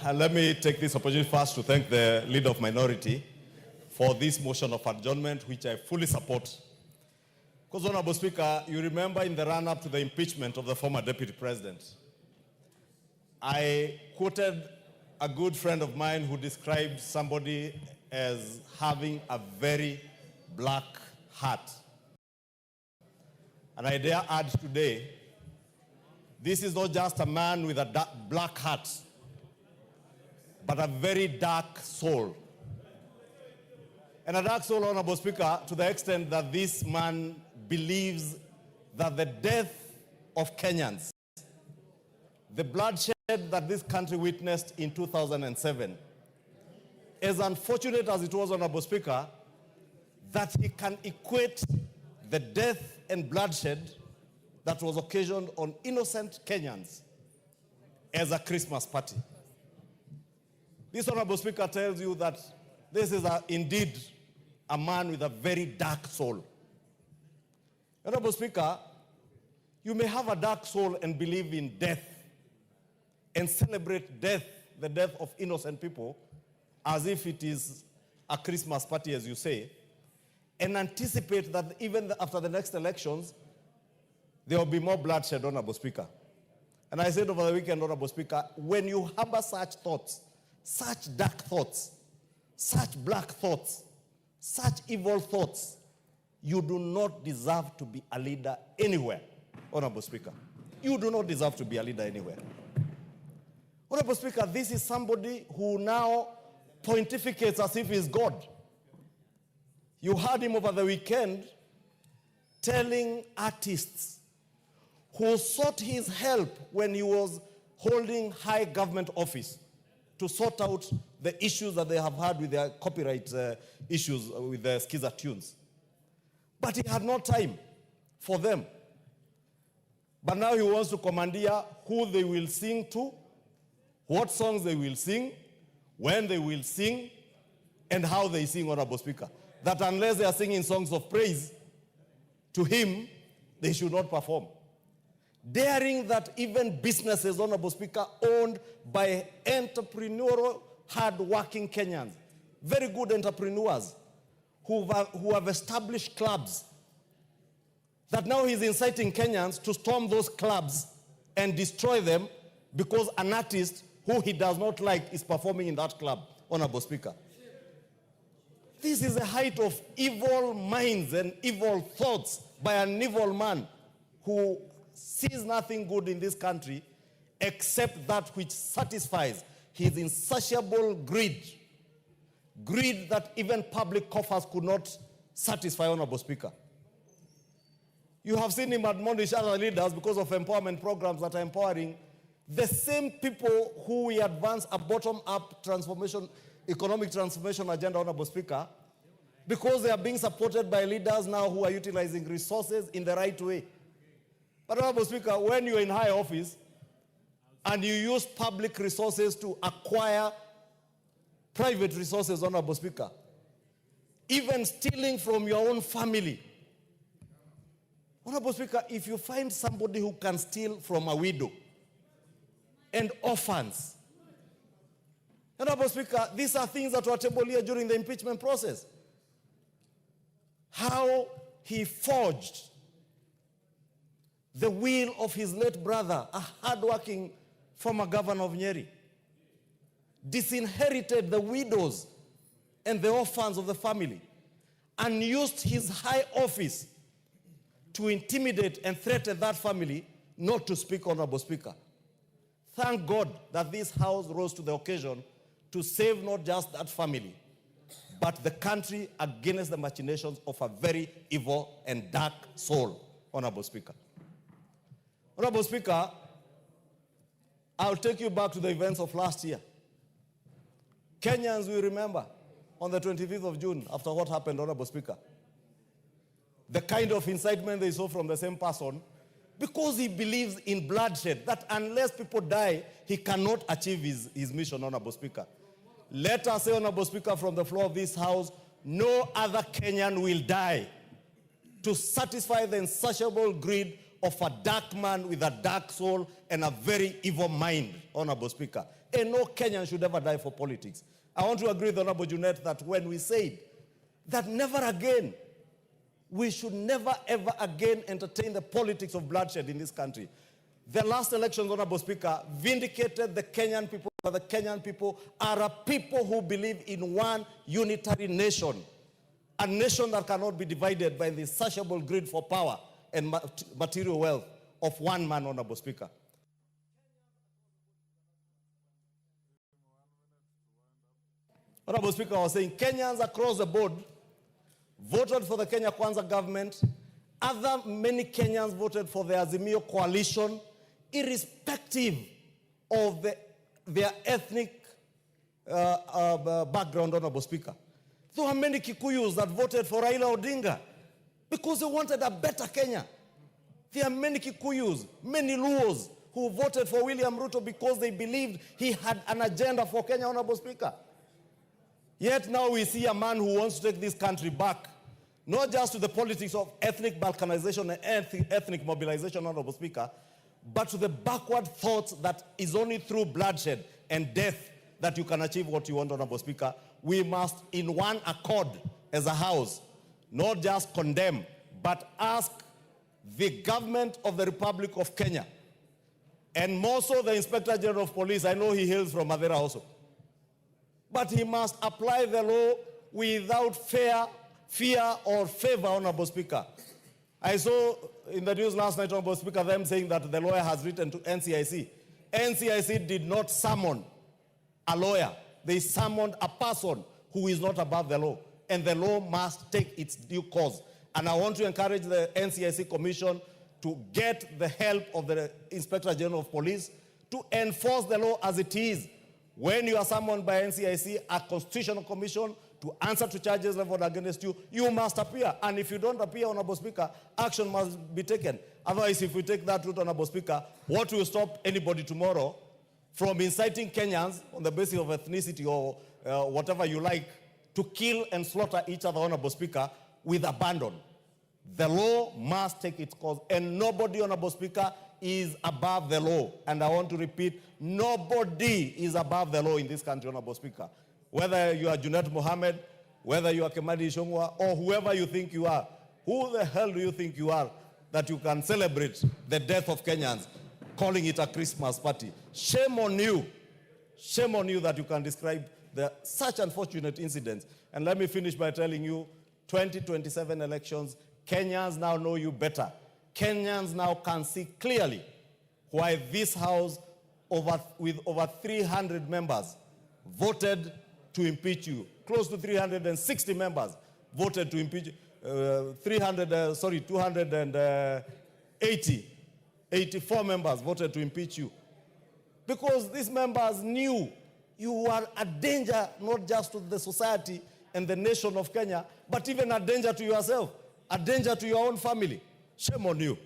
Let me take this opportunity first to thank the leader of minority for this motion of adjournment, which I fully support. Because, Honorable Speaker, you remember in the run-up to the impeachment of the former deputy president, I quoted a good friend of mine who described somebody as having a very black heart. And I dare add today, this is not just a man with a black heart, but a very dark soul. And a dark soul, Honorable Speaker, to the extent that this man believes that the death of Kenyans, the bloodshed that this country witnessed in 2007, as unfortunate as it was, Honorable Speaker, that he can equate the death and bloodshed that was occasioned on innocent Kenyans as a Christmas party. This, Honorable Speaker, tells you that this is indeed a man with a very dark soul. Honorable Speaker, you may have a dark soul and believe in death and celebrate death, the death of innocent people, as if it is a Christmas party, as you say, and anticipate that even after the next elections, there will be more bloodshed, Honorable Speaker. And I said over the weekend, Honorable Speaker, when you harbor such thoughts, such dark thoughts, such black thoughts, such evil thoughts, you do not deserve to be a leader anywhere, Honorable Speaker. You do not deserve to be a leader anywhere. Honorable Speaker, this is somebody who now pontificates as if he's God. You heard him over the weekend telling artists who sought his help when he was holding high government office to sort out the issues that they have had with their copyright issues with the Skiza tunes. But he had no time for them. But now he wants to commandeer who they will sing to, what songs they will sing, when they will sing, and how they sing, Honorable Speaker. That unless they are singing songs of praise to him, they should not perform. Daring that even businesses, Honorable Speaker, owned by entrepreneurial, hard-working Kenyans, very good entrepreneurs who have established clubs, that now he's inciting Kenyans to storm those clubs and destroy them because an artist who he does not like is performing in that club, Honorable Speaker. This is a height of evil minds and evil thoughts by an evil man who sees nothing good in this country except that which satisfies his insatiable greed. Greed that even public coffers could not satisfy, Honorable Speaker. You have seen him admonish other leaders because of empowerment programs that are empowering the same people who we advance a bottom-up transformation, economic transformation agenda, Honorable Speaker, because they are being supported by leaders now who are utilizing resources in the right way. But, Honorable Speaker, when you're in high office and you use public resources to acquire private resources, Honorable Speaker, even stealing from your own family. Honorable Speaker, if you find somebody who can steal from a widow and orphans, Honorable Speaker, these are things that were tabled here during the impeachment process. How he forged the will of his late brother, a hard-working former governor of Nyeri, disinherited the widows and the orphans of the family, and used his high office to intimidate and threaten that family not to speak, Honorable Speaker. Thank God that this House rose to the occasion to save not just that family, but the country against the machinations of a very evil and dark soul, Honorable Speaker. Honorable Speaker, I'll take you back to the events of last year. Kenyans will remember on the 25th of June, after what happened, Honorable Speaker, the kind of incitement they saw from the same person, because he believes in bloodshed, that unless people die, he cannot achieve his mission, Honorable Speaker. Let us say, Honorable Speaker, from the floor of this House, no other Kenyan will die to satisfy the insatiable greed of a dark man with a dark soul and a very evil mind, Honorable Speaker. And no Kenyan should ever die for politics. I want to agree with Honorable Junet that when we said that never again, we should never ever again entertain the politics of bloodshed in this country. The last elections, Honorable Speaker, vindicated the Kenyan people, that the Kenyan people are a people who believe in one unitary nation, a nation that cannot be divided by the insatiable greed for power and material wealth of one man, Honorable Speaker. Honorable Speaker, I was saying Kenyans across the board voted for the Kenya Kwanza government. Many Kenyans voted for the Azimio coalition, irrespective of their ethnic background, Honorable Speaker. There are many Kikuyus that voted for Raila Odinga because they wanted a better Kenya. There are many Kikuyus, many Luos who voted for William Ruto because they believed he had an agenda for Kenya, Honorable Speaker. Yet now we see a man who wants to take this country back, not just to the politics of ethnic balkanization and ethnic mobilization, Honorable Speaker, but to the backward thoughts that is only through bloodshed and death that you can achieve what you want, Honorable Speaker. We must, in one accord as a House, not just condemn, but ask the government of the Republic of Kenya, and more so the Inspector General of Police. I know he hails from Madera also, but he must apply the law without fear or favor, Honorable Speaker. I saw in the news last night, Honorable Speaker, them saying that the lawyer has written to NCIC. NCIC did not summon a lawyer. They summoned a person who is not above the law, and the law must take its due course. And I want to encourage the NCIC Commission to get the help of the Inspector General of Police to enforce the law as it is. When you are summoned by NCIC, a constitutional commission, to answer to charges leveled against you, you must appear. And if you don't appear, Honorable Speaker, action must be taken. Otherwise, if we take that route, Honorable Speaker, what will stop anybody tomorrow from inciting Kenyans on the basis of ethnicity or whatever you like to kill and slaughter each other, Honorable Speaker, with abandon? The law must take its course, and nobody, Honorable Speaker, is above the law. And I want to repeat, nobody is above the law in this country, Honorable Speaker. Whether you are Junet Mohammed, whether you are Kimani Ichungwa, or whoever you think you are, who the hell do you think you are that you can celebrate the death of Kenyans, calling it a Christmas party? Shame on you. Shame on you that you can describe such unfortunate incidents. And let me finish by telling you, 2027 elections, Kenyans now know you better. Kenyans now can see clearly why this House, with over 300 members, voted to impeach you. Close to 360 members voted to impeach, 84 members voted to impeach you. Because these members knew you were a danger, not just to the society and the nation of Kenya, but even a danger to yourself, a danger to your own family. Shame on you.